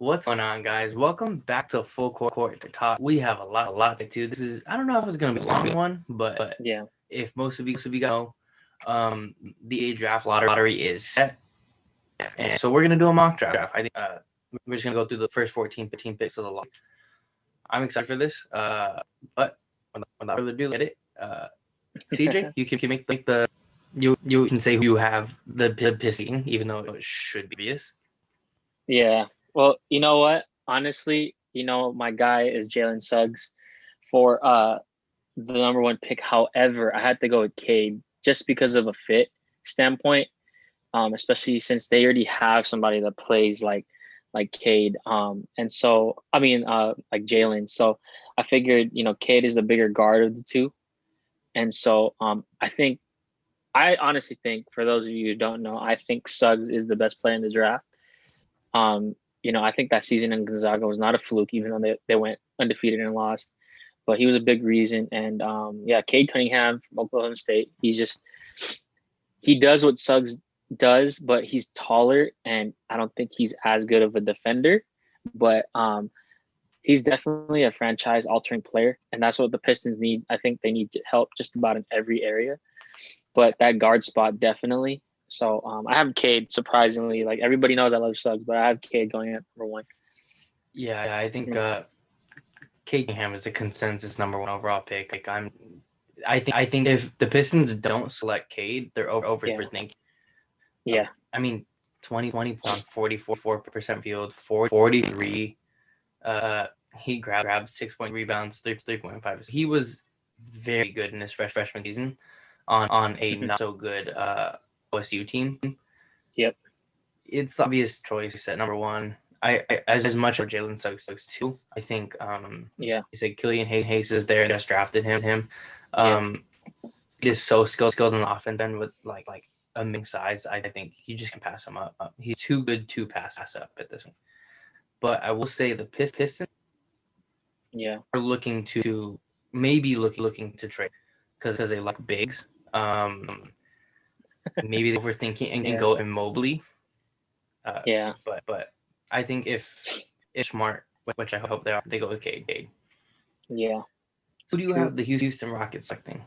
What's going on, guys? Welcome back to Full Court to Talk. We have a lot to do. This is, I don't know if it's going to be a long one, but Yeah. if most of you know, the draft lottery is set, and so we're going to do a mock draft. I think we're just going to go through the first 14 picks of the lottery. I'm excited for this, but without further ado, get it. CJ, you can make the you can say who you have the Pistons, even though it should be obvious. Yeah. Well, you know what? Honestly, my guy is Jalen Suggs for the number one pick. However, I had to go with Cade just because of a fit standpoint. Especially since they already have somebody that plays like Cade. And so like Jalen. So I figured, Cade is the bigger guard of the two. And so I honestly think, for those of you who don't know, I think Suggs is the best player in the draft. I think that season in Gonzaga was not a fluke, even though they went undefeated and lost. But he was a big reason. And Cade Cunningham from Oklahoma State, he does what Suggs does, but he's taller, and I don't think he's as good of a defender. But he's definitely a franchise altering player, and that's what the Pistons need. I think they need help just about in every area. But that guard spot, definitely. So I have Cade, surprisingly. Like, everybody knows I love Suggs, but I have Cade going at number one. Yeah, I think Cade Cunningham is the consensus number one overall pick. I think if the Pistons don't select Cade, they're overthinking. Yeah. 20 on 44% field, 43. He grabbed 6 point rebounds, 3.5. He was very good in his freshman season on a not so good OSU team. Yep. It's the obvious choice at number one. I as much as Jalen Suggs too. I think you said Killian Hayes is there. Just drafted him. He is so skilled in the offense, and with like a mid size, I think he just can pass him up. He's too good to pass up at this point. But I will say the Pistons are looking to looking to trade because they like bigs. Maybe they're overthinking and go Mobley. But I think if smart, which I hope they go with Cade. Yeah. Who do you have the Houston Rockets selecting?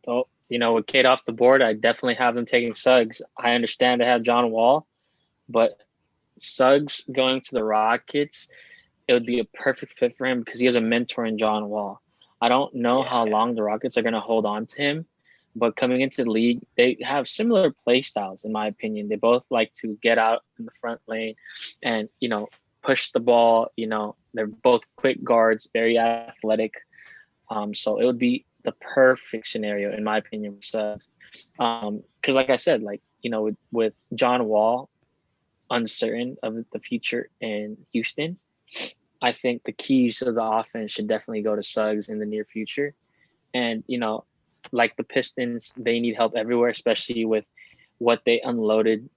So, with Cade off the board, I definitely have them taking Suggs. I understand they have John Wall, but Suggs going to the Rockets, it would be a perfect fit for him because he has a mentor in John Wall. I don't know how long the Rockets are going to hold on to him, but coming into the league, they have similar play styles, in my opinion. They both like to get out in the front lane and, push the ball. They're both quick guards, very athletic. So it would be the perfect scenario, in my opinion, with Suggs. Because like I said, with John Wall uncertain of the future in Houston, I think the keys to the offense should definitely go to Suggs in the near future. And, like the Pistons, they need help everywhere, especially with what they unloaded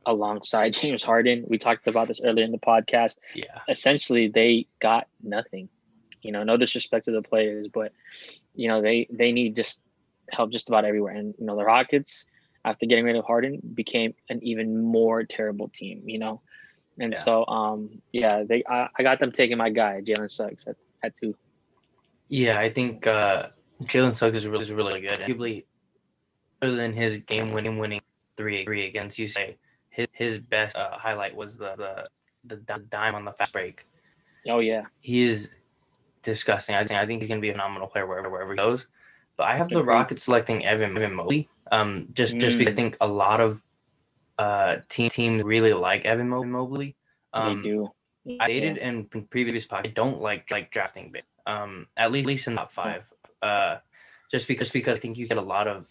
alongside James Harden. We talked about this earlier in the podcast. Yeah. Essentially, they got nothing. No disrespect to the players, but, they need just help just about everywhere. And, the Rockets, after getting rid of Harden, became an even more terrible team, And so, I got them taking my guy, Jalen Suggs, at 2. Yeah, I think Jalen Suggs is really good. Arguably, other than his game-winning three against UCLA, his best highlight was the dime on the fast break. Oh, yeah. He is disgusting. I think he's going to be a phenomenal player wherever he goes. But I have the Rockets selecting Evan Mobley. Just because I think a lot of teams really like Evan Mobley. They do. I stated in previous podcast, I don't like drafting big. At least in top 5. Just because I think you get a lot of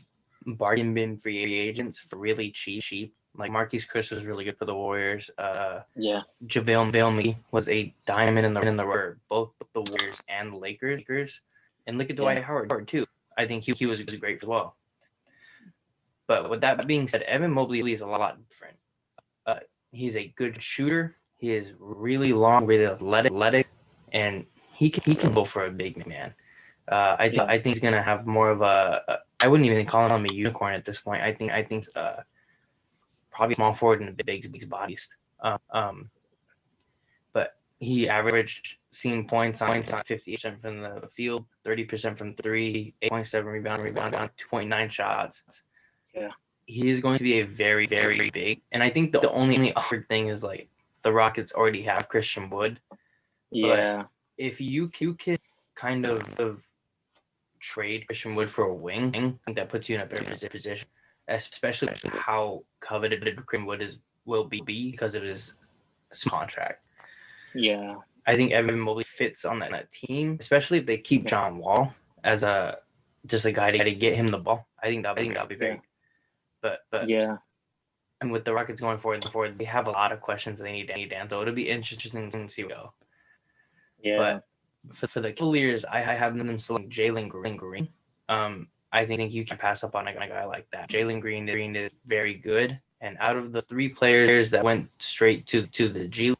bargain bin free agents for really cheap. Like Marquise Chris was really good for the Warriors. JaVale McGee was a diamond in the rough, both the Warriors and the Lakers. And look at Dwight Howard too. I think he was great as well. But with that being said, Evan Mobley is a lot different. He's a good shooter. He is really long, really athletic, and he can go for a big man. I think he's gonna have more of a. I wouldn't even call him a unicorn at this point. I think probably small forward and big bodies. he averaged seeing points on 50% from the field, 30% from three, 8.7 rebounds, 2.9 shots. Yeah. He is going to be a very, very big. And I think the only awkward thing is like the Rockets already have Christian Wood. Yeah. But if you can kind of trade Christian Wood for a wing, I think that puts you in a better position, especially how coveted Christian Wood will be because of his contract. Yeah. I think Evan Mobley fits on that team, especially if they keep John Wall as just a guy to get him the ball. I think that'll be very good. But yeah. and with the Rockets going forward, they have a lot of questions they need to answer. It'll be interesting to see what go. Yeah. But for the Cavaliers, I have them selecting Jalen Green. I think you can pass up on a guy like that. Jalen Green is very good, and out of the three players that went straight to the G League,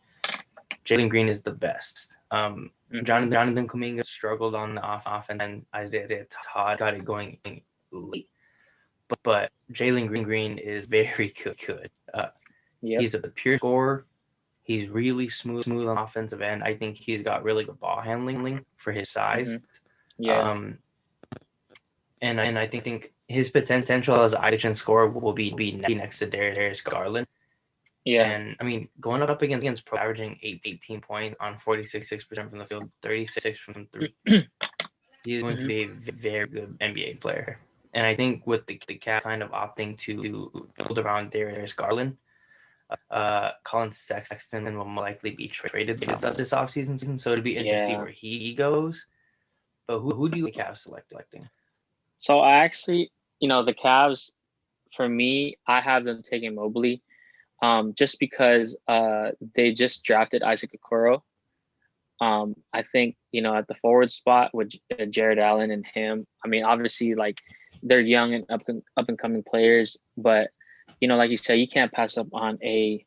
Jalen Green is the best. Jonathan Kuminga struggled on the off, and then Isaiah Todd got it going late. But Jalen Green is very good. He's a pure scorer. He's really smooth on the offensive end. I think he's got really good ball handling for his size. Yeah. And I think his potential as an action scorer will be next to Darius Garland. Yeah. And I mean, going up against pro, averaging 18 points on 46% from the field, 36 from three. He's going to be a very good NBA player. And I think with the Cavs kind of opting to build around Darius Garland, Colin Sexton will more likely be traded this offseason. So it'll be interesting to see where he goes. But who do you like Cavs selecting? So I actually, the Cavs, for me, I have them taking Mobley. Just because they just drafted Isaac Okoro. I think, at the forward spot with Jared Allen and him, I mean, obviously, like, they're young and up and coming players, but, like you said, you can't pass up on a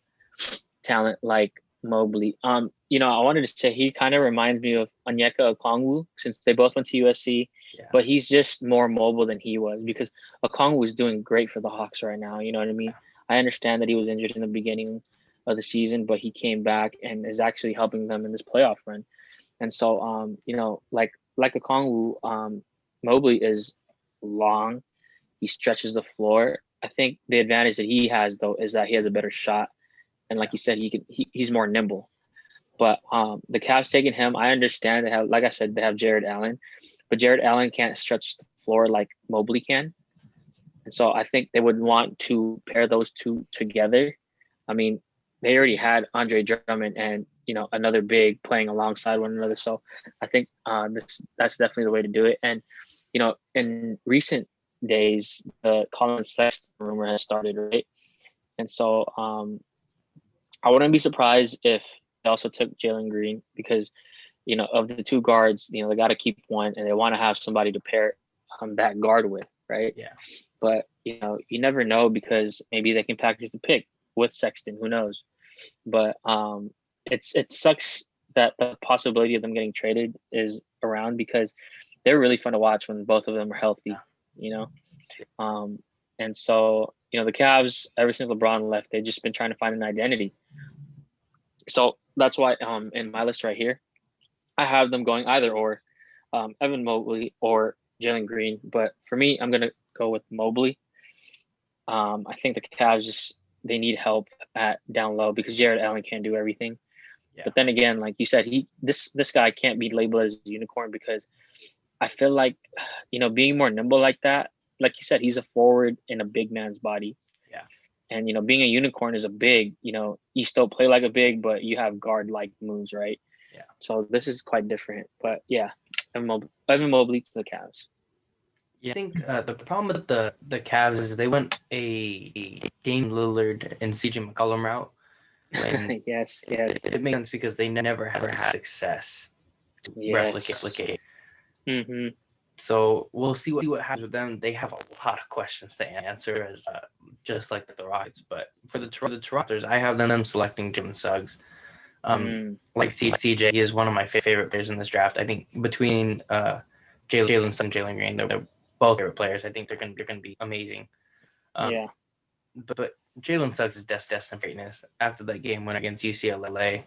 talent like Mobley. I wanted to say he kind of reminds me of Onyeka Okongwu since they both went to USC, but he's just more mobile than he was because Okongwu is doing great for the Hawks right now. You know what I mean? I understand that he was injured in the beginning of the season, but he came back and is actually helping them in this playoff run. And so, like Okongwu, Mobley is long. He stretches the floor. I think the advantage that he has, though, is that he has a better shot. And like you said, he's more nimble. But the Cavs taking him, I understand they have, like I said, they have Jared Allen, but Jared Allen can't stretch the floor like Mobley can. And so I think they would want to pair those two together. I mean, they already had Andre Drummond and, another big playing alongside one another. So I think that's definitely the way to do it. And, in recent days, the Colin Sexton rumor has started, right? And so I wouldn't be surprised if they also took Jalen Green because, of the two guards, they got to keep one and they want to have somebody to pair that guard with, right? Yeah. But, you never know because maybe they can package the pick with Sexton. Who knows? But it sucks that the possibility of them getting traded is around because they're really fun to watch when both of them are healthy, And so, the Cavs, ever since LeBron left, they've just been trying to find an identity. So that's why in my list right here, I have them going either or Evan Mobley or Jalen Green. But for me, I'm going to go with Mobley. I think the Cavs they need help at down low because Jared Allen can't do everything. Yeah. But then again, like you said, this guy can't be labeled as a unicorn because I feel like, being more nimble like that, like you said, he's a forward in a big man's body. Yeah. And, being a unicorn is a big, you still play like a big, but you have guard-like moves, right? Yeah. So this is quite different. But, yeah, Evan Mobley to the Cavs. Yeah, I think the problem with the Cavs is they went a Dame Lillard and CJ McCollum route. Yes. It makes sense because they never had success to replicate. Mm-hmm. So we'll see what happens with them. They have a lot of questions to answer, as just like the Rockets. But for the Torontos, I have them selecting Jalen Suggs. Like CJ, he is one of my favorite players in this draft. I think between Jalen Suggs and Jalen Green, they're both favorite players. I think they're gonna be amazing. Yeah. But Jalen Suggs is destined for greatness. After that game win against UCLA,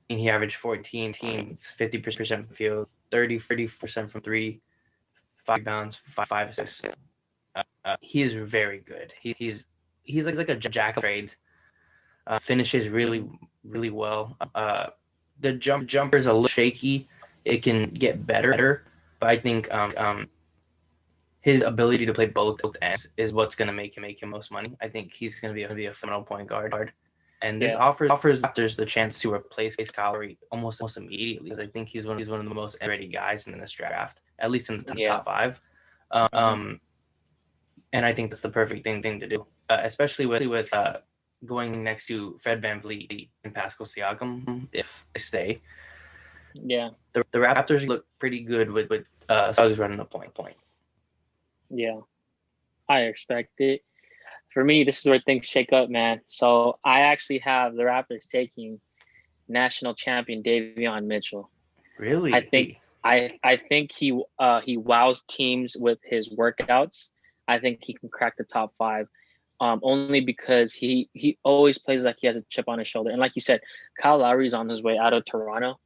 and he averaged 14 teams, 50% from field, 30% from three, 5 rebounds, 5 assists. He is very good. He's like a jack of trades. Finishes really well. The jumper is a little shaky. It can get better, but I think his ability to play both ends is what's going to make him most money. I think he's going to be a phenomenal point guard. And this offers Raptors the chance to replace Kyle Lowry almost immediately, because I think he's one of the most ready guys in this draft, at least in the top five. And I think that's the perfect thing to do, especially with going next to Fred VanVleet and Pascal Siakam if they stay. Yeah, the Raptors look pretty good with Suggs running the point. Yeah, I expect it. For me, this is where things shake up, man. So I actually have the Raptors taking national champion Davion Mitchell. Really? I think he wows teams with his workouts. I think he can crack the top five, only because he always plays like he has a chip on his shoulder. And like you said, Kyle Lowry's on his way out of Toronto,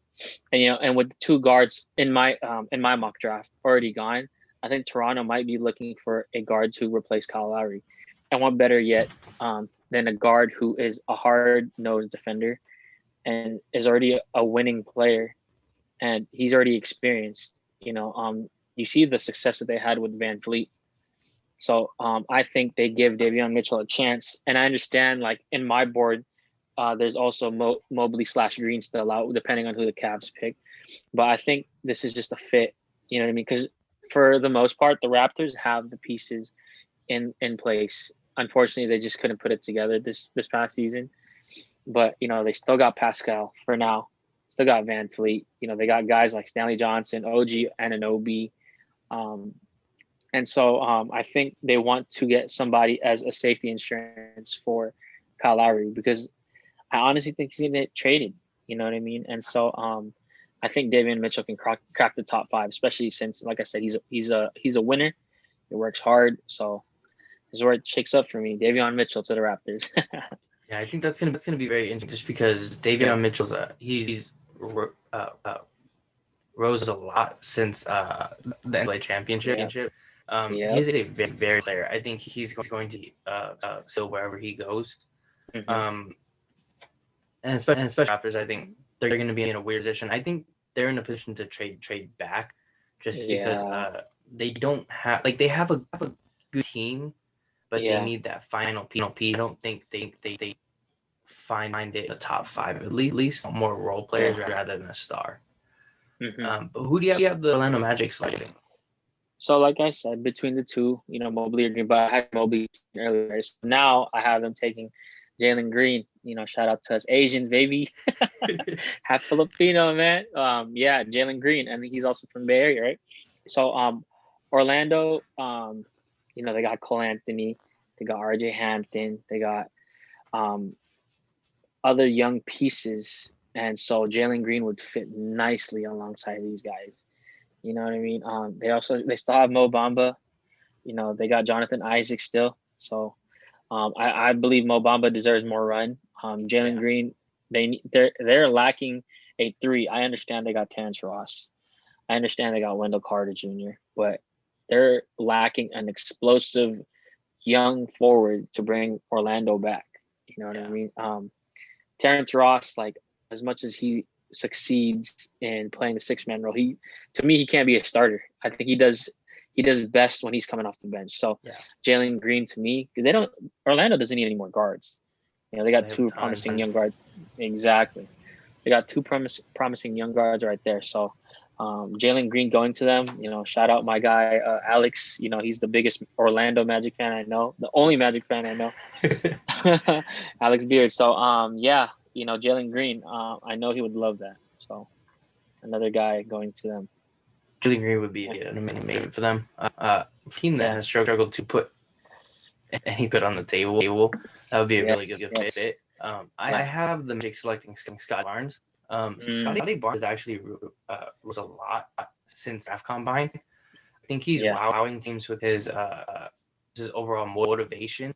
and and with the two guards in my mock draft already gone, I think Toronto might be looking for a guard to replace Kyle Lowry, and one better yet than a guard who is a hard-nosed defender and is already a winning player, and he's already experienced. You see the success that they had with VanVleet. So I think they give Davion Mitchell a chance, and I understand, like, in my board, there's also Mobley/Green still out, depending on who the Cavs pick. But I think this is just a fit. You know what I mean? Because for the most part, the Raptors have the pieces in place. Unfortunately, they just couldn't put it together this past season. But they still got Pascal for now. Still got VanVleet. They got guys like Stanley Johnson, OG Anunoby. And so I think they want to get somebody as a safety insurance for Kyle Lowry, because I honestly think he's going to get traded. You know what I mean? And so I think Davion Mitchell can crack the top five, especially since, like I said, he's a winner. He works hard. So this is where it shakes up for me. Davion Mitchell to the Raptors. Yeah, I think that's gonna be very interesting, just because Davion Mitchell's he's rose a lot since the NBA championship. He's a very, very player. I think he's going to still wherever he goes. And especially Raptors, I think they're going to be in a weird position. I think they're in a position to trade back, just because they don't have, like, they have a good team, but they need that final piece. I don't think they find it in the top five, at least more role players rather than a star. But who do you have the Orlando Magic selecting? So, like I said, between the two, Mobley or Green, but I had Mobley earlier. So now I have them taking Jalen Green. Shout out to us Asian, baby. Half Filipino, man. Jalen Green. And he's also from the Bay Area, right? So Orlando, they got Cole Anthony, they got RJ Hampton, they got other young pieces. And so Jalen Green would fit nicely alongside these guys. You know what I mean? They still have Mo Bamba. They got Jonathan Isaac still. So I believe Mo Bamba deserves more run. Jalen Green, they're lacking a three. I understand they got Terrence Ross. I understand they got Wendell Carter Jr., but they're lacking an explosive young forward to bring Orlando back. You know what I mean? Terrence Ross, like, as much as he succeeds in playing the 6-man role, to me he can't be a starter. I think he does best when he's coming off the bench. So Jalen Green, to me, because Orlando doesn't need any more guards. They got two promising young guards. Exactly, they got two promising young guards right there. So Jalen Green going to them. Shout out my guy Alex. He's the biggest Orlando Magic fan I know, the only Magic fan I know. Alex Beard. So Jalen Green, I know he would love that. So another guy going to them. Jalen Green would be an amazing for them. A team that has struggled to put any good on the table. That would be a really good fit. I have the Magic selecting Scotty Barnes. Scotty Barnes actually rose a lot since draft combine. I think he's wowing teams with his overall motivation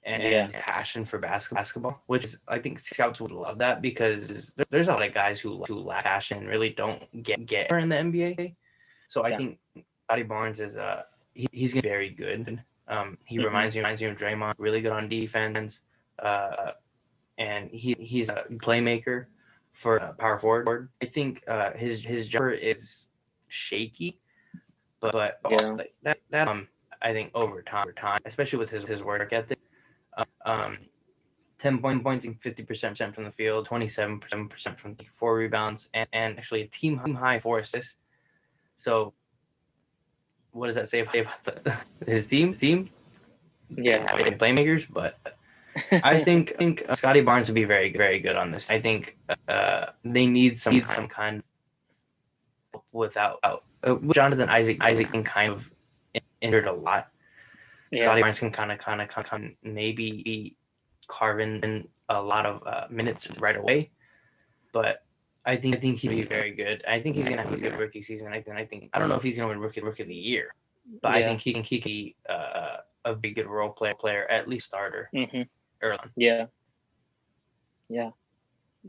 and passion for basketball, which is, I think scouts would love that, because there's a lot of guys who lack passion and really don't get in the NBA. So I think Scotty Barnes is he's gonna be very good. He reminds me of Draymond, really good on defense, and he's a playmaker for power forward. I think his jumper is shaky, but that I think over time, especially with his work ethic, 10 points and 50% from the field, 27% from 4 rebounds, and actually a team high 4 assists. So what does that say about his team? Yeah. Playmakers, but I think Scotty Barnes would be very, very good on this. I think they need some kind of without Jonathan Isaac being kind of injured a lot. Scotty Barnes can kind of maybe be carving a lot of minutes right away, but I think he'd be very good. I think he's gonna have a good rookie season. I don't know if he's gonna win rookie of the year, but I think he can be a very good role player, at least starter early on. Yeah,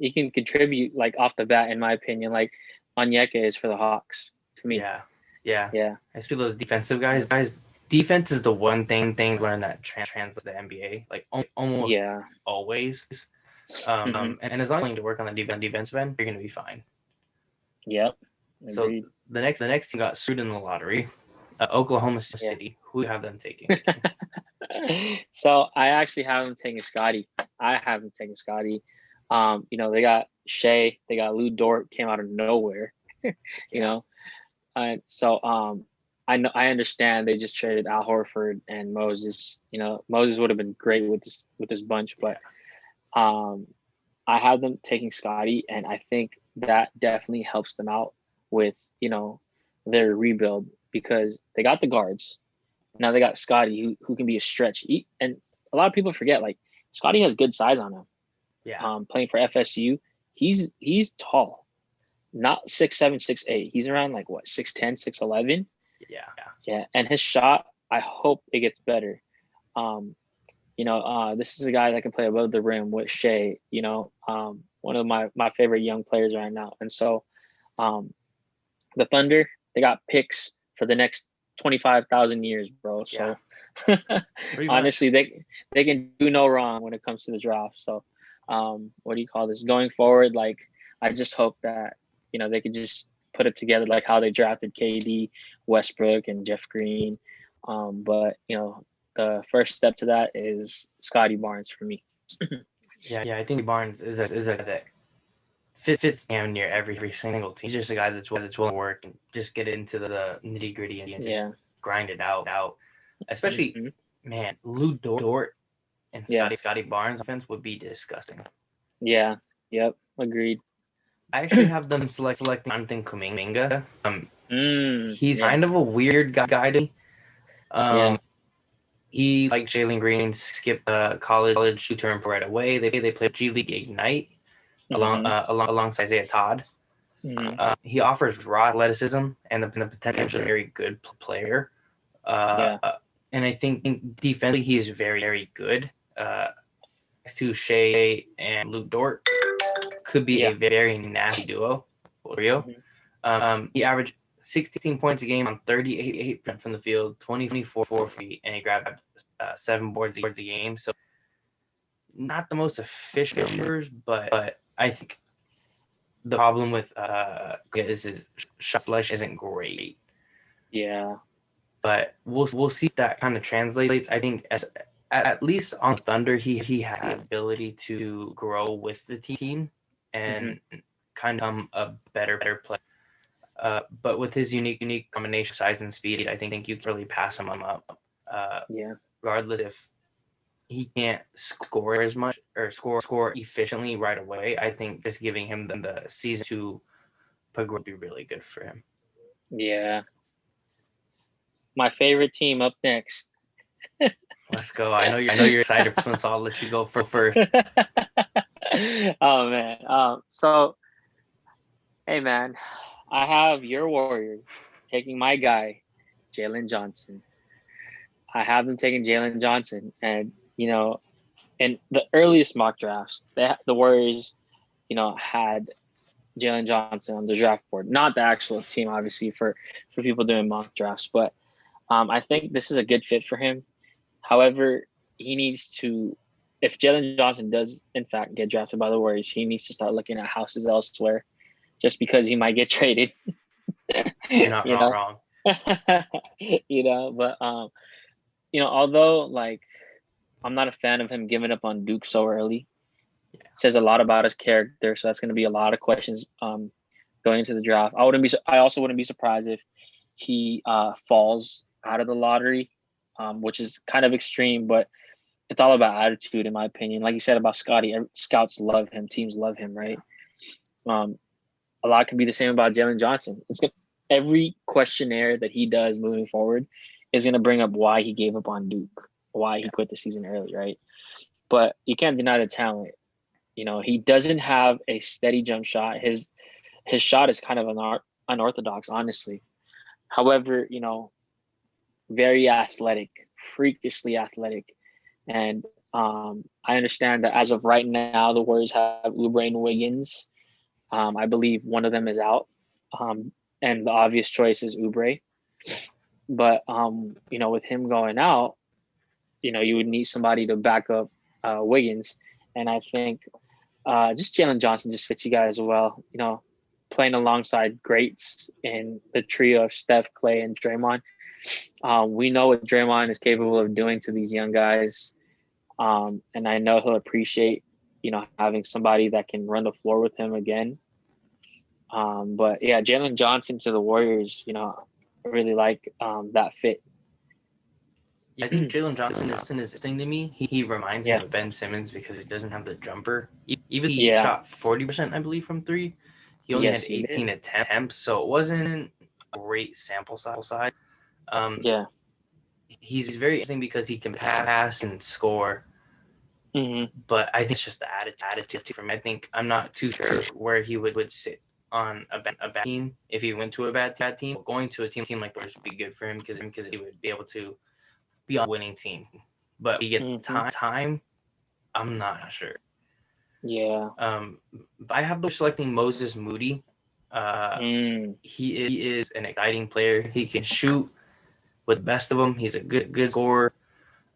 he can contribute like off the bat, in my opinion. Like Onyeka is for the Hawks to me. Yeah. I feel those defensive guys. Defense is the one thing learn that translates to the NBA, like almost always. And as long as you to work on the defense end, you're gonna be fine. Yep. So the next team got screwed in the lottery. Oklahoma City. Who do you have them taking? So I actually have them taking Scotty. They got Shea, they got Lou Dort, came out of nowhere. you know. I understand they just traded Al Horford and Moses. Moses would have been great with this bunch, but I have them taking Scotty, and I think that definitely helps them out with their rebuild, because they got the guards. Now they got Scotty, who can be a stretch. And a lot of people forget, like, Scotty has good size on him. Yeah. Playing for FSU, he's tall, not 6'7", 6'8". He's around like what, 6'10", 6'11". Yeah. And his shot, I hope it gets better. This is a guy that can play above the rim with Shea. One of my favorite young players right now. And so, the Thunder, they got picks for the next 25,000 years, bro. So honestly, they can do no wrong when it comes to the draft. So, what do you call this? Going forward, like, I just hope that, they could just put it together like how they drafted KD, Westbrook, and Jeff Green. But the first step to that is Scotty Barnes for me. I think Barnes is a that fits damn near every single team. He's just a guy that's willing to work and just get into the nitty gritty and just grind it out. Especially, man, Lou Dort and Scotty Barnes offense would be disgusting. Yeah. Yep. Agreed. I actually have them selecting Jonathan Kuminga. He's kind of a weird guy to me. He, like Jalen Green, skipped the college term right away. They played G League Ignite alongside Isaiah Todd. He offers raw athleticism and the potential very good player. And I think defensively he is very, very good. Next to Shea and Luke Dort could be a very nasty duo. He averaged 16 points a game on 38% from the field, 24 feet, and he grabbed 7 boards a game. So not the most efficient numbers, but I think the problem with his shot selection isn't great. Yeah. But we'll see if that kind of translates. I think at least on Thunder, he had the ability to grow with the team and kind of become a better player. But with his unique combination of size and speed, I think you can really pass him up. Regardless if he can't score as much or score efficiently right away, I think just giving him the season to progress would be really good for him. Yeah. My favorite team up next. Let's go. I know you're excited for this, so I'll let you go first. Oh man. So, hey man, I have your Warriors taking my guy, Jalen Johnson. I have them taking Jalen Johnson, and in the earliest mock drafts, the Warriors, had Jalen Johnson on the draft board, not the actual team, obviously, for people doing mock drafts. But I think this is a good fit for him. However, he needs to, if Jalen Johnson does in fact get drafted by the Warriors, he needs to start looking at houses elsewhere, just because he might get traded. You're not you know, wrong. but although like I'm not a fan of him giving up on Duke so early. Yeah. Says a lot about his character, so that's going to be a lot of questions going into the draft. I also wouldn't be surprised if he falls out of the lottery, which is kind of extreme, but it's all about attitude, in my opinion. Like you said about Scotty, scouts love him, teams love him, right? A lot could be the same about Jalen Johnson. Every questionnaire that he does moving forward is going to bring up why he gave up on Duke, why he quit the season early, right? But you can't deny the talent. He doesn't have a steady jump shot. His shot is kind of unorthodox, honestly. However, very athletic, freakishly athletic. And I understand that as of right now, the Warriors have Oubre and Wiggins. I believe one of them is out. And the obvious choice is Oubre. But, with him going out, you would need somebody to back up Wiggins. And I think just Jalen Johnson just fits you guys well. Playing alongside greats in the trio of Steph, Clay, and Draymond. We know what Draymond is capable of doing to these young guys. And I know he'll appreciate, having somebody that can run the floor with him again. But yeah, Jalen Johnson to the Warriors, I really like that fit. Yeah, I think Jalen Johnson is interesting to me. He reminds me of Ben Simmons because he doesn't have the jumper. Even he shot 40%, I believe, from three. He only had 18 attempts, so it wasn't a great sample size. He's very interesting because he can pass and score. But I think it's just the attitude for me. I think I'm not too sure where he would sit on a bad team if he went to a bad team. Going to a team like Warriors would be good for him because he would be able to be on a winning team. But he get time, I'm not sure. Yeah. But I have those selecting Moses Moody. He is an exciting player. He can shoot with the best of them. He's a good scorer.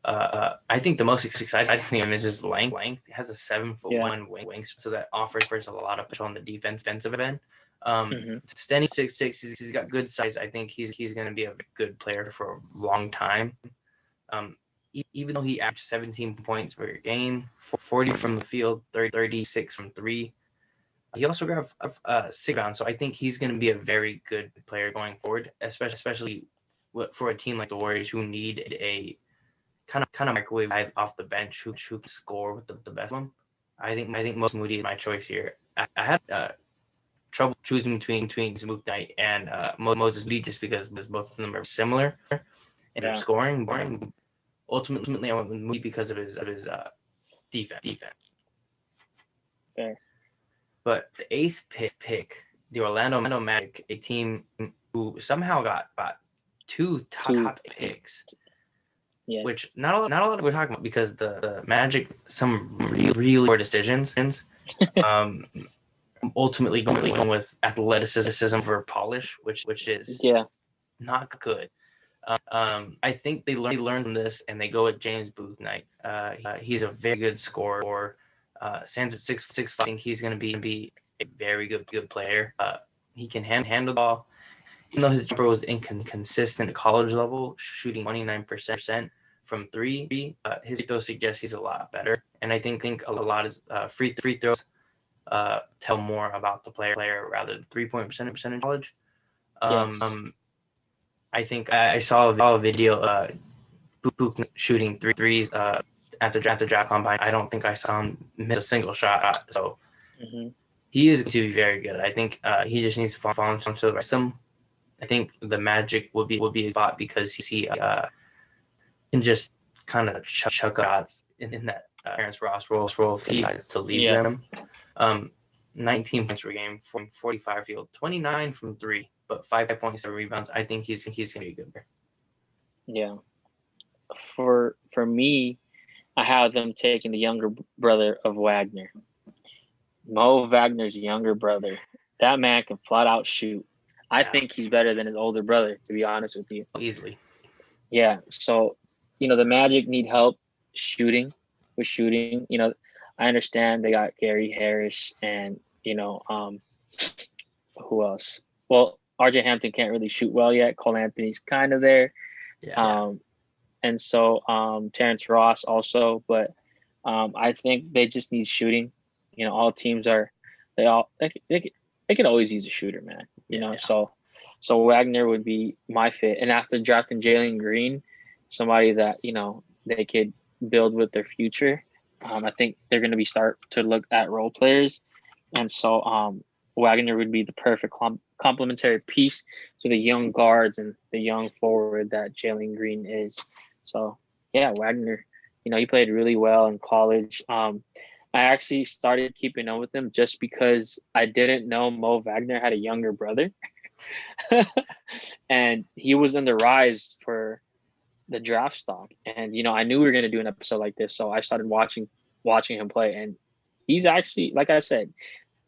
I think the most exciting thing is his length. He has a 7'1" wingspan, so that offers a lot of potential on the defensive end. Standing 6'6", he's got good size. I think he's going to be a good player for a long time. Even though he averaged 17 points per game, 40 from the field, 36 from three, he also grabbed 6 rebounds. So I think he's going to be a very good player going forward, especially for a team like the Warriors who need a kind of microwave guy off the bench who can score with the best of them. I think Moses Moody is my choice here. I had trouble choosing between Mook Knight and Moses Moody just because both of them are similar in their scoring. Ultimately, I went with Moody because of his defense. Fair. But the 8th pick, the Orlando Magic, a team who somehow got 2 top picks. Yes. Which not a lot we're talking about because the Magic, some really poor decisions. Ultimately going with athleticism for polish, which is not good. I think they learned from this and they go with James Bouknight. He's a very good scorer. Stands at 6'5". I think he's going to be a very good player. He can handle the ball. Even though his jumper was inconsistent at college level, shooting 29% from three, his free throw suggests he's a lot better. And I think a lot of free throws tell more about the player rather than 3-point percentage in college. I think I saw a video Book shooting threes at the draft combine. I don't think I saw him miss a single shot. So he is going to be very good. I think he just needs to fall into the system. I think the Magic will be a spot because he can just kind of chuck shots in that Terrence Ross role if he decides to leave them. 19 points per game, 45 field, 29 from three, but 5.7 rebounds. I think he's going to be good there. Yeah. For me, I have them taking the younger brother of Wagner. Mo Wagner's younger brother. That man can flat out shoot. I think he's better than his older brother, to be honest with you. Easily. Yeah. So, the Magic need help shooting. I understand they got Gary Harris and, who else? Well, RJ Hampton can't really shoot well yet. Cole Anthony's kind of there. Yeah. And so Terrence Ross also, but I think they just need shooting. All teams they can always use a shooter, man. So Wagner would be my fit. And after drafting Jalen Green, somebody that they could build with their future, I think they're going to start to look at role players, and so Wagner would be the perfect complementary piece to the young guards and the young forward that Jalen Green is. So yeah, Wagner, he played really well in college. I actually started keeping up with him just because I didn't know Mo Wagner had a younger brother. And he was on the rise for the draft stock. And, I knew we were going to do an episode like this. So I started watching him play. And he's actually, like I said,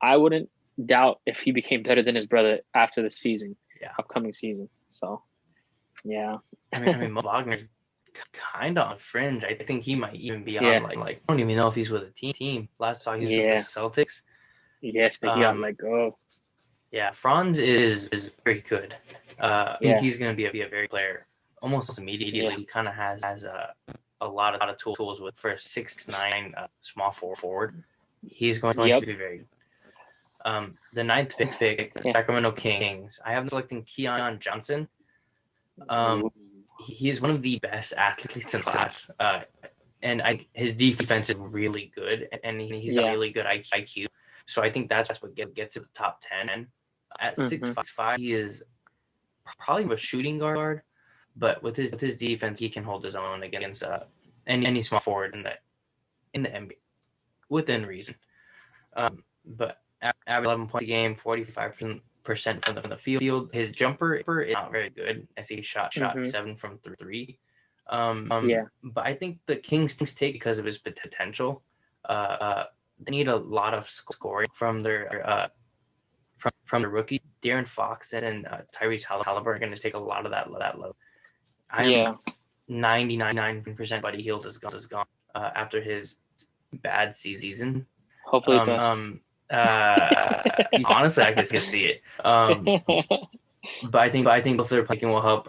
I wouldn't doubt if he became better than his brother after the upcoming season. So, yeah. I mean, Wagner's kind of on the fringe. I think he might even be on like I don't even know if he's with a team. Last saw he was with the Celtics. Yes, he got let go. Yeah, Franz is very good. I think he's going to be a very player almost immediately. Yeah. He kind of has a lot of tools for a 6'9" small forward. He's going to be very good. The ninth pick, the Sacramento Kings. I have them selecting Keon Johnson. He is one of the best athletes in class, and his defense is really good, and he's got really good IQ. So I think that's what gets to the top 10. At 6'5", he is probably a shooting guard, but with his defense, he can hold his own against any small forward in the NBA within reason. But average 11 points a game, 45% from the field. His jumper is not very good, as he shot 7 from 3. But I think the Kings take because of his potential. They need a lot of scoring from their from the rookie. De'Aaron Fox and Tyrese Halliburton are going to take a lot of that load. I'm 99% Buddy Hield is gone after his bad season. Hopefully, honestly, I can see it. But I think both their picking will help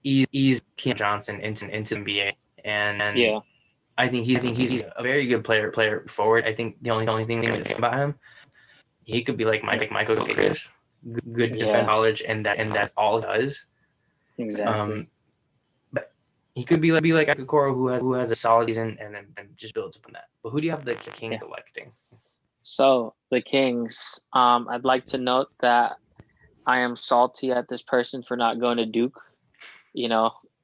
ease Keon Johnson into the NBA, and I think he's a very good player forward. I think the only thing to say about him, he could be like Michael Kickers, good defense knowledge, and that's all he does. Exactly. But he could be like Okoro, who has a solid season and then just builds upon that. But who do you have the Kings electing? So the Kings, I'd like to note that I am salty at this person for not going to Duke.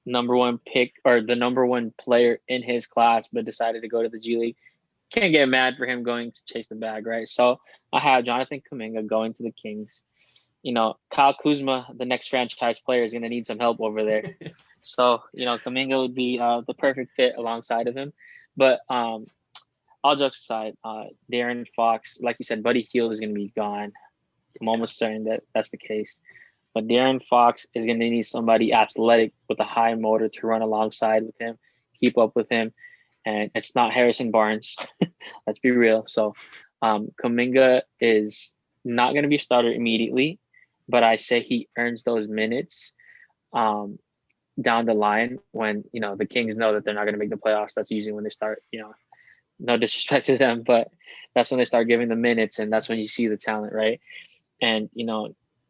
Number one pick or the number one player in his class, but decided to go to the G League. Can't get mad for him going to chase the bag, right? So I have Jonathan Kuminga going to the Kings. Kyle Kuzma, the next franchise player, is going to need some help over there. So, Kuminga would be the perfect fit alongside of him. But all jokes aside, De'Aaron Fox, like you said, Buddy Hield is going to be gone. I'm almost certain that that's the case. But De'Aaron Fox is going to need somebody athletic with a high motor to run alongside with him, keep up with him. And it's not Harrison Barnes. Let's be real. So Kuminga is not going to be a starter immediately, but I say he earns those minutes down the line when, the Kings know that they're not going to make the playoffs. That's usually when they start, no disrespect to them, but that's when they start giving the minutes, and that's when you see the talent, right? And,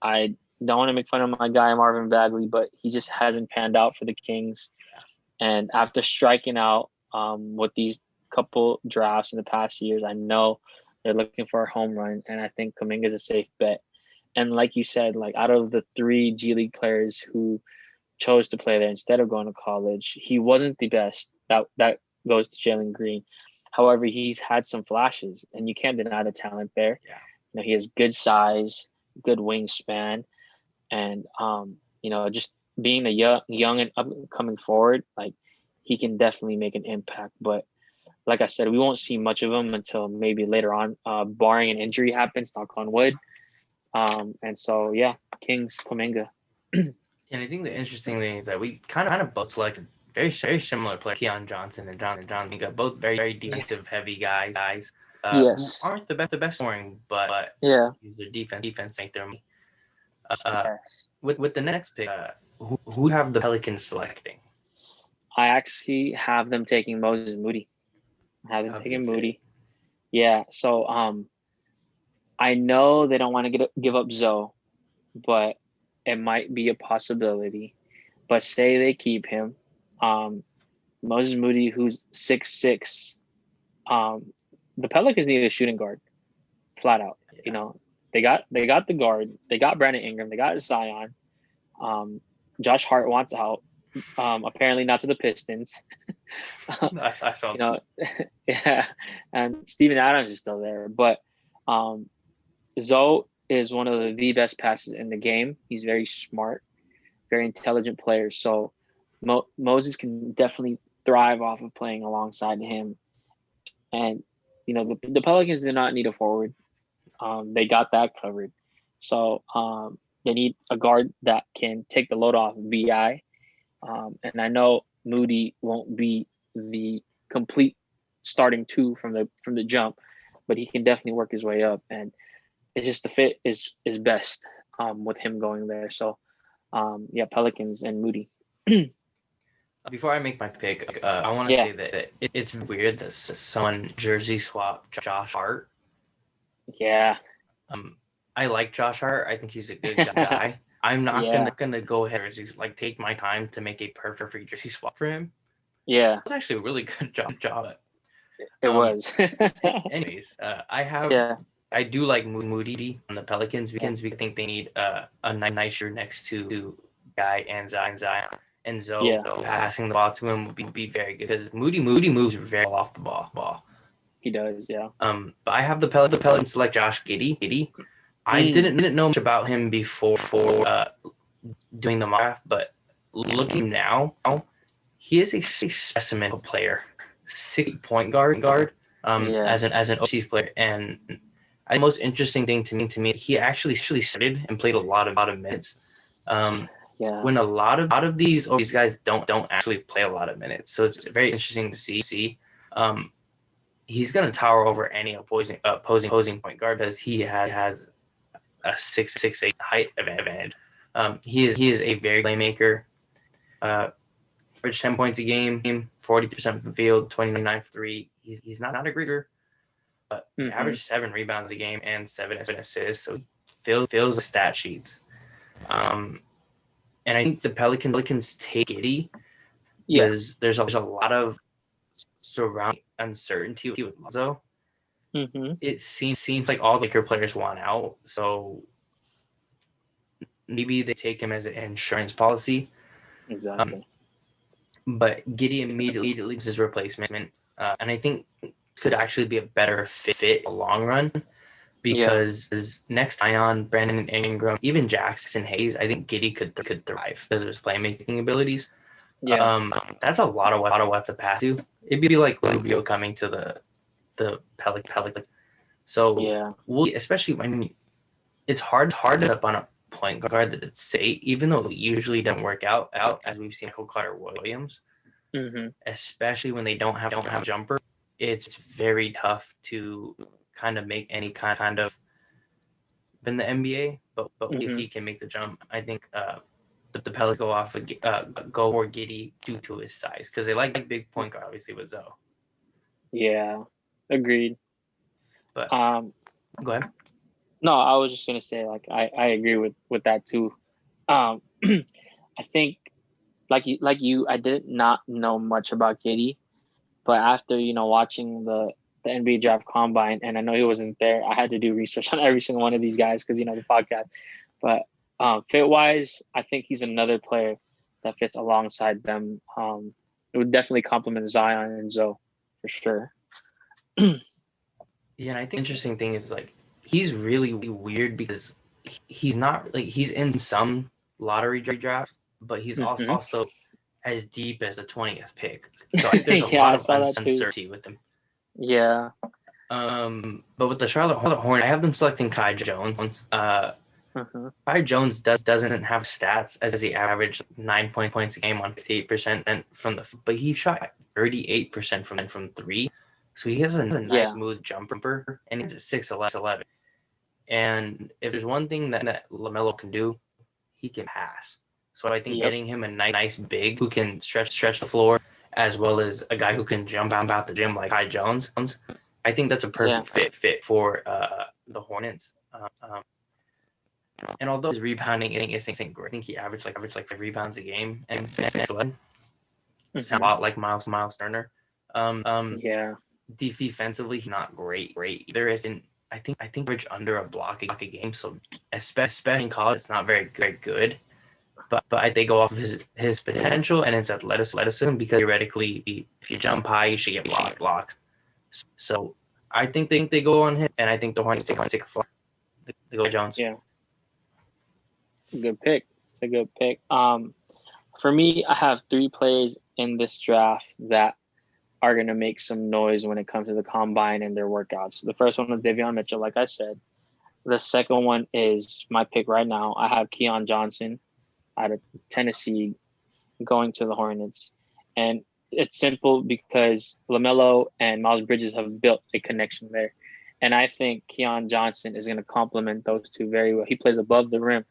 I don't want to make fun of my guy, Marvin Bagley, but he just hasn't panned out for the Kings. And after striking out with these couple drafts in the past years, I know they're looking for a home run, and I think Kuminga is a safe bet. And like you said, like out of the 3 G League players who chose to play there instead of going to college, he wasn't the best. That goes to Jalen Green. However, he's had some flashes, and you can't deny the talent there. Yeah. He has good size, good wingspan, and just being a young and upcoming forward, like he can definitely make an impact. But like I said, we won't see much of him until maybe later on, barring an injury happens, knock on wood. And so, yeah, Kings, Kuminga. And I think the interesting thing is that we kind of both selected very similar players, Keon Johnson and John Kuminga, both very defensive heavy guys. Who Yes. aren't the best scoring, but Yeah. their defense make their money. Yes. With the next pick, who have the Pelicans selecting? I actually have them taking Moses Moody. I have them taking Moody. Yeah. So I know they don't want to give up Zoe, but it might be a possibility. But say they keep him. Moses Moody, who's 6'6". The Pelicans need a shooting guard, flat out. Yeah. You know, they got the guard, they got Brandon Ingram, they got Zion. Josh Hart wants out. Apparently not to the Pistons. I felt you know, yeah, and Steven Adams is still there, but Zoe is one of the best passers in the game. He's very smart, very intelligent player. So Moses can definitely thrive off of playing alongside him. And you know, the Pelicans do not need a forward. They got that covered. So they need a guard that can take the load off of BI. And I know Moody won't be the complete starting two from the jump, but he can definitely work his way up. And it's just the fit is best with him going there. So yeah, Pelicans and Moody. Before I make my pick, I want to say that it's weird that someone jersey swap Josh Hart. Yeah. I like Josh Hart. I think he's a good guy. I'm not gonna go ahead and like take my time to make a perfect jersey swap for him. Yeah, it was actually a really good job. It was. Anyways, I do like Moody on the Pelicans because we think they need a nice shooter next to Guy and Zion. And so passing the ball to him would be very good because Moody moves very well off the ball. He does, yeah. But I have the Pelicans select Josh Giddey. I didn't know much about him before doing the mock draft, but looking now, he is a specimen of a player, 6 point guard. As an OC's player, and the most interesting thing to me, he actually started and played a lot of minutes. When a lot of these guys don't actually play a lot of minutes, so it's very interesting to see. He's gonna tower over any opposing point guard because he has a 6'8" height advantage. He is a very playmaker. Average 10 points a game, 40% from the field, 29 for 3. He's not a greeter, but he averaged 7 rebounds a game and 7 assists. So he fills the stat sheets. And I think the Pelicans take Giddey because there's a lot of surrounding uncertainty with Lonzo. It seems like all the Laker players want out, so maybe they take him as an insurance policy. Exactly. But Giddey immediately is his replacement, and I think could actually be a better fit in the long run because next Zion, Brandon Ingram, even Jackson Hayes, I think Giddey could thrive because of his playmaking abilities. That's a lot of what to pass to. It'd be like Rubio coming to the Pelican. So especially it's hard to up on a point guard that's safe, even though it usually doesn't work out as we've seen Michael Carter Williams. Especially when they don't have a jumper, it's very tough to kind of make any kind of in the NBA. But if he can make the jump, I think the Pelicans go for Giddey due to his size because they like big point guard, obviously with Zoe. Yeah, agreed. But go ahead. No, I was just gonna say like I agree with that too. I think like you, I did not know much about Giddey, but after watching the NBA Draft Combine, and I know he wasn't there, I had to do research on every single one of these guys because the podcast. But fit wise, I think he's another player that fits alongside them. It would definitely complement Zion and Zoe for sure. Yeah, and I think the interesting thing is like he's really weird because he's not like he's in some lottery draft, but he's also as deep as the 20th pick. So I think there's a Yeah, lot I of saw that too. uncertainty with him. Yeah. But with the Charlotte Hornets, I have them selecting Kai Jones. Kai Jones doesn't have stats as he averaged 9 points a game on 58% and but he shot 38% from three. So he has a nice smooth jumper, and he's at 6'11". And if there's one thing that LaMelo can do, he can pass. So I think getting him a nice big who can stretch the floor, as well as a guy who can jump out the gym like Kai Jones, I think that's a perfect fit for the Hornets. And although his rebounding isn't great, I think he averaged like 5 rebounds a game, and sounds a lot like Miles Turner. Defensively, he's not great either. I think average under a block a game. So especially in college, it's not very good. But I think they go off of his potential and his athleticism, because theoretically, if you jump high, you should get blocked. So I think they go on him, and I think the Hornets take a flyer. They go Jones. Yeah. Good pick. It's a good pick. For me, I have 3 players in this draft that are going to make some noise when it comes to the combine and their workouts. The first one is Davion Mitchell, like I said. The second one is my pick right now. I have Keon Johnson out of Tennessee going to the Hornets. And it's simple because LaMelo and Miles Bridges have built a connection there. And I think Keon Johnson is going to complement those two very well. He plays above the rim.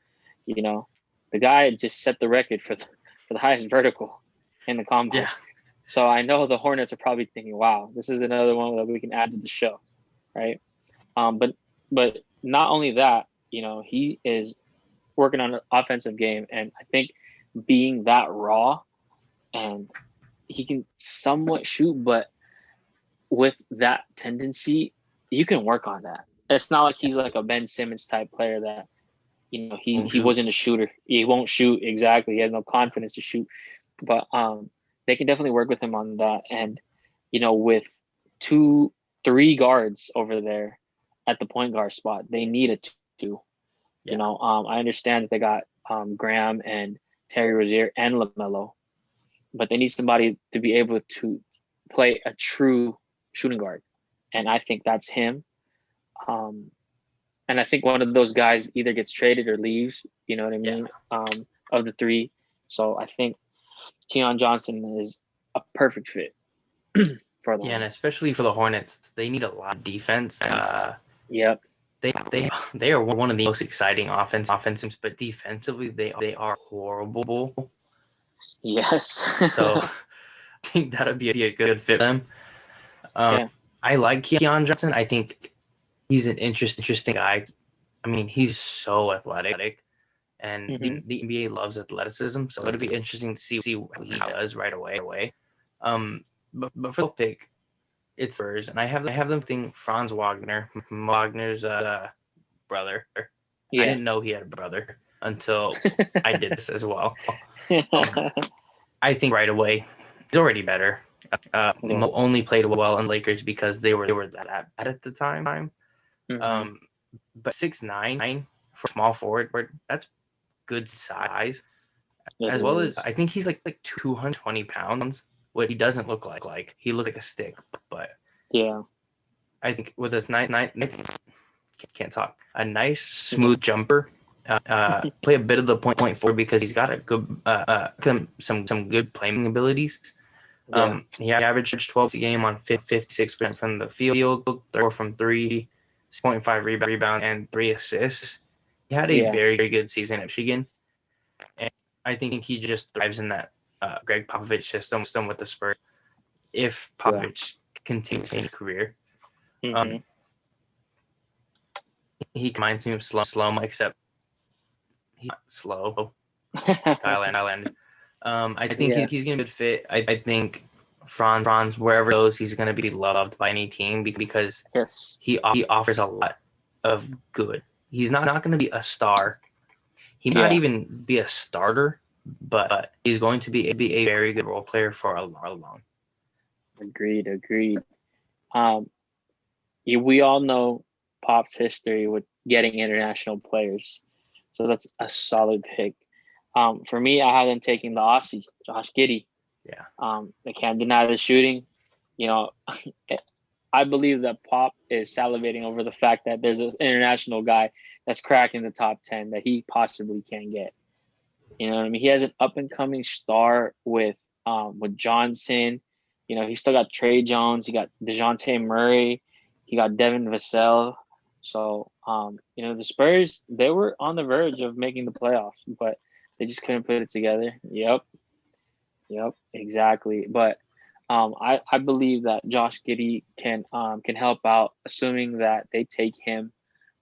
You know, the guy just set the record for the highest vertical in the combine. Yeah. So I know the Hornets are probably thinking, wow, this is another one that we can add to the show, right? But not only that, he is working on an offensive game. And I think being that raw, and he can somewhat shoot, but with that tendency, you can work on that. It's not like he's like a Ben Simmons type player that, he wasn't a shooter. He won't shoot. Exactly. He has no confidence to shoot. But they can definitely work with him on that. And, with 2-3 guards over there at the point guard spot, they need a 2. Yeah. I understand that they got Graham and Terry Rozier and LaMelo, but they need somebody to be able to play a true shooting guard. And I think that's him. And I think one of those guys either gets traded or leaves, you know what I mean, of the 3. So I think Keon Johnson is a perfect fit for them. Yeah, and especially for the Hornets, they need a lot of defense. Yep. They are one of the most exciting offensives, but defensively they are horrible. Yes. So I think that'll be a good fit for them. I like Keon Johnson. I think he's an interesting guy. I mean, he's so athletic, and the NBA loves athleticism. So it'll be interesting to see what he does right away. But for the pick, it's Spurs, and I have them think Franz Wagner's brother. Yeah. I didn't know he had a brother until I did this as well. I think right away he's already better. Only played well in Lakers because they were that bad at the time. But 6'9" for small forward, that's good size. As well as I think he's like 220 pounds. What he doesn't look like he looked like a stick, but yeah, I think with his can't talk, a nice smooth jumper. Play a bit of the point forward because he's got a good some good playing abilities. He averaged 12 a game on 56% from the field, 4 from 3, 6.5 rebound and 3 assists. He had a very, very good season at Michigan, and I think he just thrives in that Greg Popovich system with the Spurs. If Popovich continues his career, he reminds me of Slow, except he's not slow. Kyle Anderson. I think he's going to be a good fit. I think Franz, wherever he goes, he's going to be loved by any team because he offers a lot of good. He's not going to be a star. He might not even be a starter, but he's going to be a very good role player for a long. Agreed. We all know Pop's history with getting international players, so that's a solid pick. For me, I had them taking the Aussie, Josh Giddey. Yeah. They can't deny the shooting. You know, I believe that Pop is salivating over the fact that there's an international guy that's cracking the top 10 that he possibly can get. You know what I mean? He has an up and coming star with Johnson. You know, he still got Trey Jones. He got DeJounte Murray. He got Devin Vassell. So, you know, the Spurs, they were on the verge of making the playoffs, but they just couldn't put it together. Yep, exactly. But I believe that Josh Giddey can help out, assuming that they take him.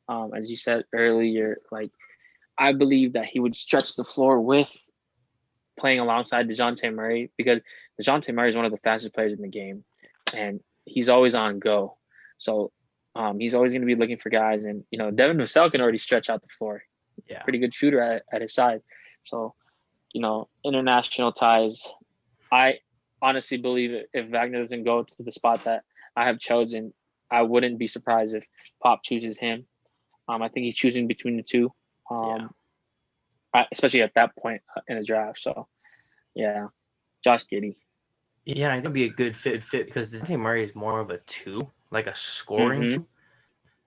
As you said earlier, like I believe that he would stretch the floor with playing alongside DeJounte Murray because DeJounte Murray is one of the fastest players in the game, and he's always on go. So he's always going to be looking for guys, and you know Devin Vassell can already stretch out the floor. Yeah. Pretty good shooter at his side. So you know international ties. I honestly believe if Wagner doesn't go to the spot that I have chosen, I wouldn't be surprised if Pop chooses him. I think he's choosing between the two. Especially at that point in the draft. So, yeah, Josh Giddey. Yeah, I think it'd be a good fit because DeJounte Murray is more of a two, like a scoring two,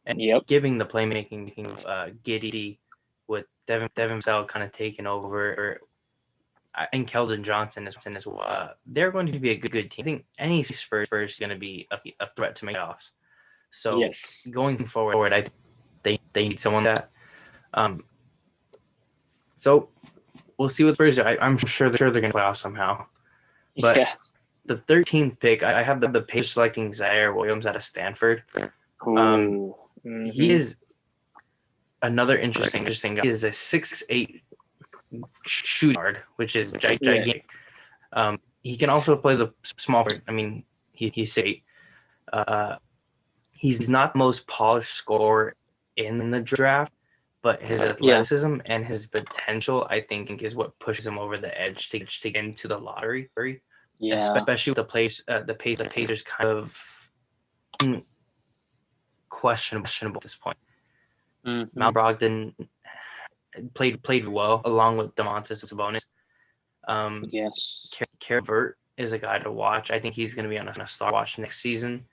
and giving the playmaking of Giddey with Devin Vassell kind of taking over, and Keldon Johnson as well. They're going to be a good team. I think any Spurs is going to be a threat to make playoffs. So going forward, I think they need someone like that. So we'll see what Spurs do. I'm sure they're going to play off somehow. But the 13th pick, I have the Pacers selecting Zaire Williams out of Stanford. He is another interesting guy. He is a 6'8" shooting guard, which is gigantic. He can also play the small forward. I mean, he's 8. He's not the most polished scorer in the draft, but his athleticism and his potential, I think, is what pushes him over the edge to get into the lottery. Yeah. Especially with the Pacers kind of questionable at this point. Mal Brogdon played well along with Domantas Sabonis. Vert is a guy to watch. I think he's going to be on a star watch next season.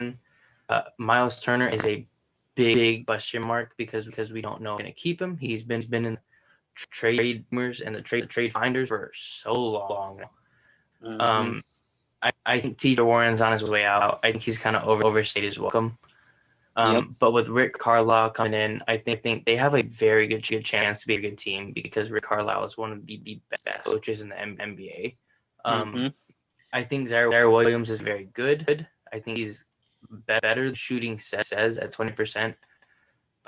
Miles Turner is a big question mark because we don't know going to keep him. He's been in trade rumors and the trade finders for so long. I think T.J. Warren's on his way out. I think he's kind of overstayed his welcome. But with Rick Carlisle coming in, I think they have a very good chance to be a good team because Rick Carlisle is one of the best coaches in the NBA. I think Zaire Williams is very good. I think he's better than shooting says at 20%.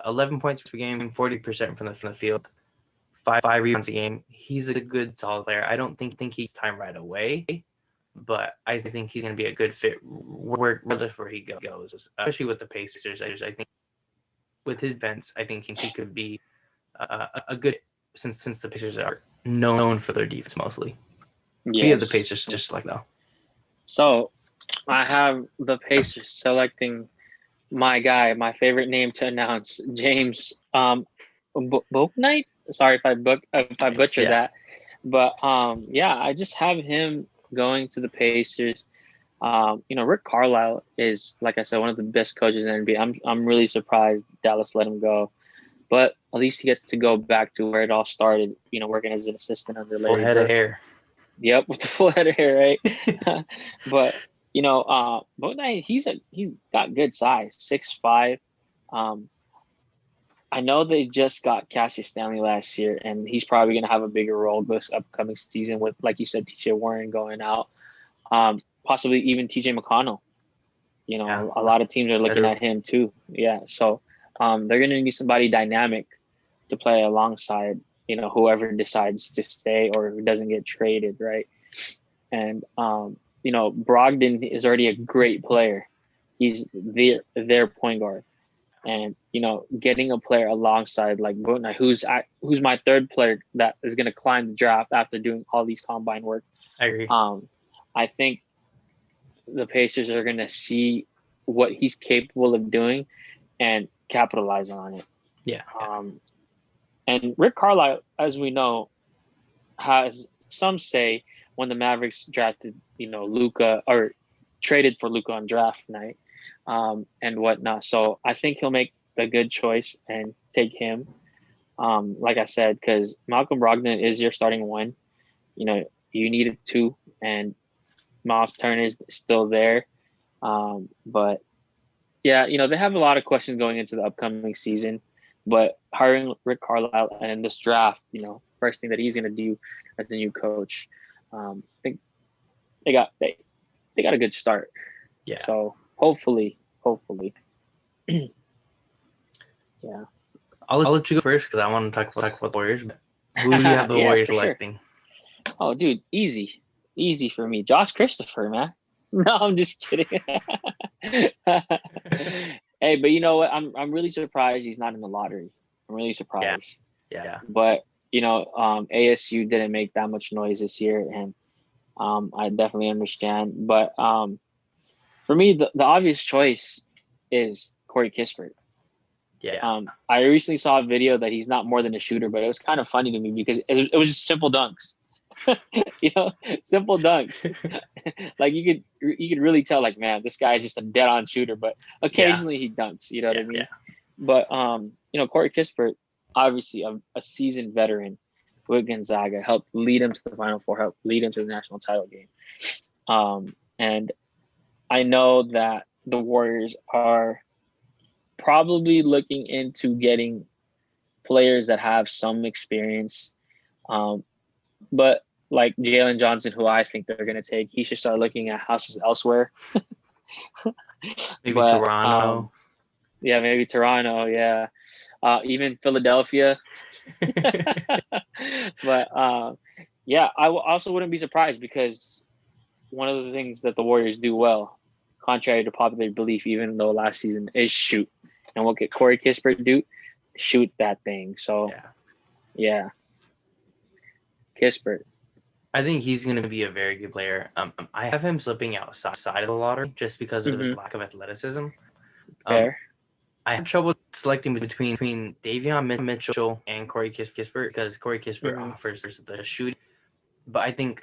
11 points per game, 40% from the field, 5 rebounds a game. He's a good, solid player. I don't think he's time right away, but I think he's going to be a good fit regardless where he goes, especially with the Pacers. I think with his vents, I think he could be a good since the Pacers are known for their defense mostly. Yeah, the Pacers just like though. So I have the Pacers selecting my guy, my favorite name to announce, James Bouknight. Sorry if I butchered that, but I just have him going to the Pacers. Rick Carlisle is, like I said, one of the best coaches in the NBA. I'm really surprised Dallas let him go, but at least he gets to go back to where it all started. You know, working as an assistant under Larry Bird. Full head of hair. Yep, with the full head of hair, right? But Bouknight, he's got good size, 6'5". I know they just got Cassius Stanley last year, and he's probably going to have a bigger role this upcoming season with, like you said, T.J. Warren going out, possibly even T.J. McConnell. You know, a lot of teams are looking at him too. Yeah, so they're going to need somebody dynamic to play alongside, you know, whoever decides to stay or who doesn't get traded, right? And Brogdon is already a great player. He's their point guard. And, you know, getting a player alongside like Bouknight, who's my third player that is going to climb the draft after doing all these combine work. I agree. I think the Pacers are going to see what he's capable of doing and capitalize on it. Yeah. And Rick Carlisle, as we know, has some say when the Mavericks drafted, Luka or traded for Luka on draft night, and whatnot. So I think he'll make the good choice and take him. Like I said, because Malcolm Brogdon is your starting one. You needed two, and Miles Turner is still there. But yeah, they have a lot of questions going into the upcoming season. But hiring Rick Carlisle and this draft, first thing that he's going to do as the new coach, I think they got a good start. Yeah. So hopefully, yeah. I'll let you go first because I want to talk about the Warriors. But who do you have the Warriors selecting? Sure. Oh, dude, easy for me. Josh Christopher, man. No, I'm just kidding. Hey, but you know what? I'm really surprised he's not in the lottery. I'm really surprised. Yeah. But ASU didn't make that much noise this year, and I definitely understand. But for me, the obvious choice is Corey Kispert. Yeah. I recently saw a video that he's not more than a shooter, but it was kind of funny to me because it was just simple dunks. Simple dunks. Like you could really tell, like, man, this guy is just a dead on shooter, but occasionally he dunks, you know what I mean? Yeah. But Corey Kispert, obviously a seasoned veteran with Gonzaga, helped lead him to the Final Four, helped lead him to the national title game. And I know that the Warriors are probably looking into getting players that have some experience. But like Jalen Johnson, who I think they're going to take, he should start looking at houses elsewhere. Maybe Toronto. Yeah, maybe Toronto. Yeah. Even Philadelphia. But yeah, I also wouldn't be surprised because one of the things that the Warriors do well, contrary to popular belief, even though last season, is shoot. And what could Corey Kispert do? Shoot that thing. So, yeah. Kispert. I think he's going to be a very good player. I have him slipping outside of the lottery just because of his lack of athleticism. Fair. I have trouble selecting between Davion Mitchell and Corey Kispert because Corey Kispert offers the shoot. But I think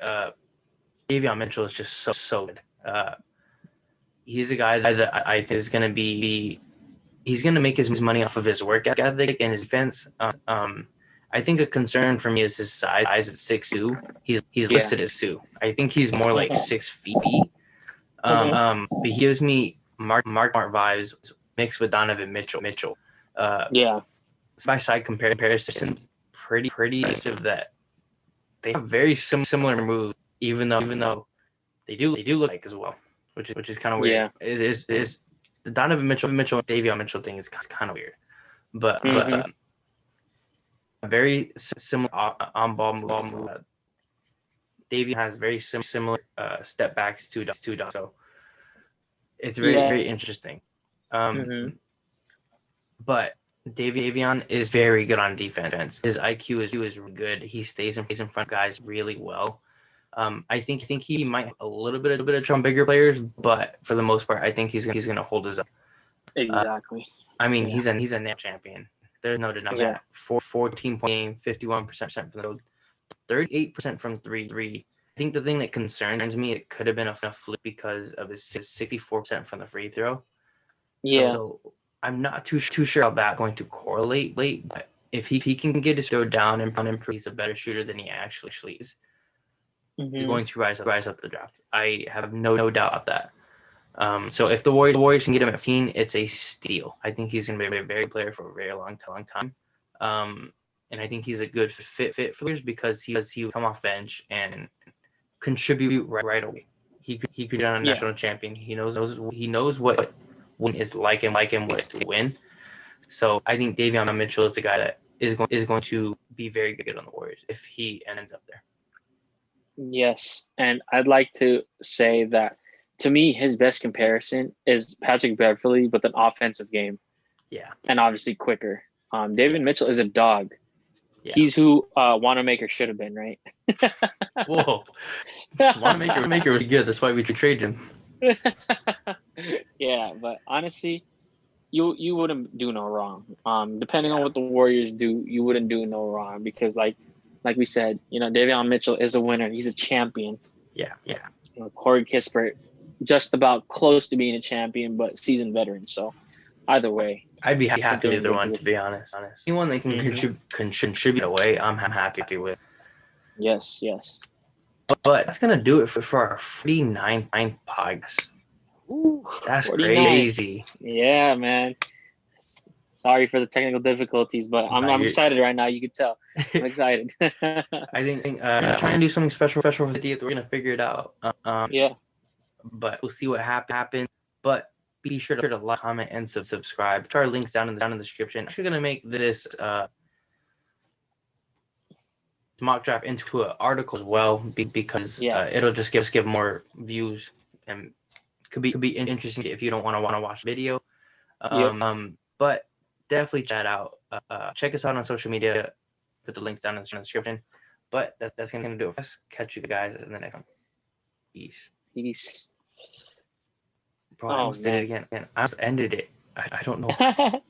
Davion Mitchell is just so good. He's a guy that I think is going to be he's going to make his money off of his work ethic and his defense. I think a concern for me is his size at 6'2". He's listed as 2. I think he's more like 6 feet. But he gives me Mark vibes mixed with Donovan Mitchell. By side comparisons, pretty impressive that they have very similar moves, even though they do look like as well, which is kind of weird. Is the Donovan Mitchell Davion Mitchell thing is kind of weird, but very similar on ball move. Davion has very similar step backs to Doc, so it's very interesting. But Davion is very good on defense. His IQ is really good. He stays in front of guys really well. I think he might have a little bit of trouble bigger players, but for the most part, I think he's going to hold his own. Exactly. I mean, he's a national champion. There's no denying that. 14-point game, 51% from the road, 38% from three. I think the thing that concerns me, it could have been a flip because of his 64% from the free throw. So I'm not too sure how that's going to correlate late, but if he can get his throw down and improve, he's a better shooter than he actually is. He's going to rise up the draft. I have no doubt of that. So if the Warriors can get him at 15, it's a steal. I think he's going to be a very player for a very long time. And I think he's a good fit for Warriors because he would come off bench and contribute right away. He could be a national champion. He knows what win is like and what's to win. So I think Davion Mitchell is the guy that is going to be very good on the Warriors if he ends up there. Yes, and I'd like to say that to me, his best comparison is Patrick Beverley with an offensive game. Yeah. And obviously quicker. David Mitchell is a dog. Yeah. He's who Wanamaker should have been, right? Whoa. Wanamaker was good. That's why we traded him. Yeah, but honestly, you wouldn't do no wrong. Depending on what the Warriors do, you wouldn't do no wrong because, like, like we said, Davion Mitchell is a winner. He's a champion. Yeah. Corey Kispert, just about close to being a champion, but seasoned veteran. So either way, I'd be happy with they're in either good one, to be honest. Anyone that can contribute away, I'm happy with. Yes. But that's gonna do it for our 49th podcast. Ooh, That's 49. crazy. Yeah, man. Sorry for the technical difficulties, but I'm excited right now. You can tell. I'm excited. I think trying to do something special for the 50th. We're gonna figure it out. Yeah. But we'll see what happens. But be sure to like, comment, and subscribe. Our links down in the description. I'm actually gonna make this mock draft into an article as well because it'll just give more views and could be interesting if you don't want to watch the video. But definitely check that out. Check us out on social media. Put the links down in the description. But that's gonna do it for us. Catch you guys in the next one. Peace. Bro, I almost did it again. I just ended it. I don't know.